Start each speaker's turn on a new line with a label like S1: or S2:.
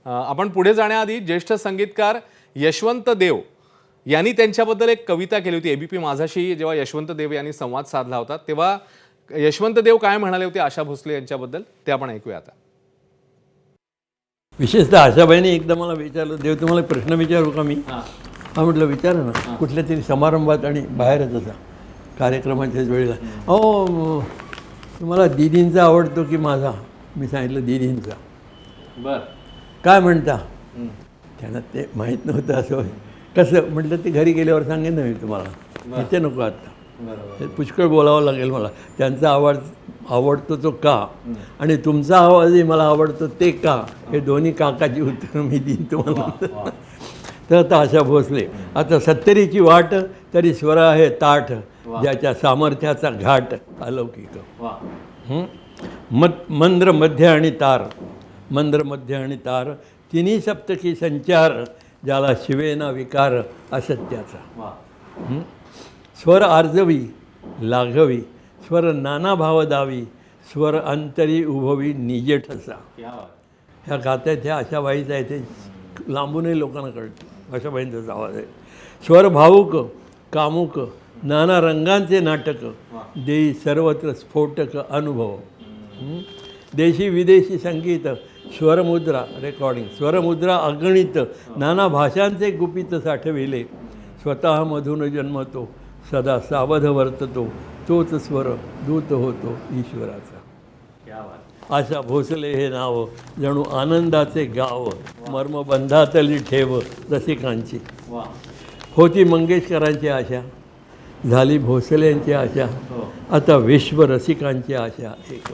S1: आपण पुढे जाण्याआधी ज्येष्ठ संगीतकार यशवंत देव यांनी त्यांच्याबद्दल एक कविता केली होती एबीपी माझाशी. जेव्हा यशवंत देव यांनी संवाद साधला होता तेव्हा यशवंत देव काय म्हणाले होते आशा भोसले यांच्याबद्दल ते आपण ऐकूया आता.
S2: विशेषतः आशाबाईंनी एकदा मला विचारलं, देव तुम्हाला प्रश्न विचारू का मी? हा म्हटलं विचारा ना. कुठल्या तरी समारंभात आणि बाहेरच असा कार्यक्रमाच्याच वेळेला, तुम्हाला दीदींचा आवडतो की माझा? मी सांगितलं दीदींचा.
S1: बर
S2: काय म्हणता? त्यांना ते माहीत नव्हतं. असं कसं म्हटलं, ते घरी गेल्यावर सांगेन ना मी तुम्हाला, इथे नको आता. पुष्कळ बोलावं लागेल मला. त्यांचा आवाज आवडतो तो का आणि तुमचा आवाजही मला आवडतो ते का, हे दोन्ही काकाची उत्तरं मी देईन तुम्हाला. तर आता आशा भोसले, आता 70ची वाट तरी स्वर आहे ताठ, ज्याच्या सामर्थ्याचा घाट अलौकिक. मंद्र मध्य आणि तार, मंद्र मध्य आणि तार, तिन्ही सप्तकी संचार, ज्याला शिवेना विकार असत्याचा. स्वर आर्जवी लाघवी, स्वर नाना भाव दावी, स्वर अंतरी उभवी निज ठसा. ह्या गात्यात ह्या आशाबाईचा आहे, ते लांबूनही लोकांना कळतं आशाबाईंचाच आवाज आहे. स्वर भावुक कामुक नाना रंगांचे नाटक, देई सर्वत्र स्फोटक अनुभव. देशी विदेशी संगीत स्वरमुद्रा रेकॉर्डिंग, स्वरमुद्रा अगणित नाना भाषांचे गुपित साठविले, स्वतःमधून जन्मतो सदा सावध वर्ततो, तोच स्वर दूत होतो ईश्वराचा. आशा भोसले हे नाव जणू आनंदाचे गाव, मर्मबंधातली ठेव रसिकांची. होती मंगेशकरांची आशा, झाली भोसलेंची आशा, आता विश्व रसिकांची आशा एक.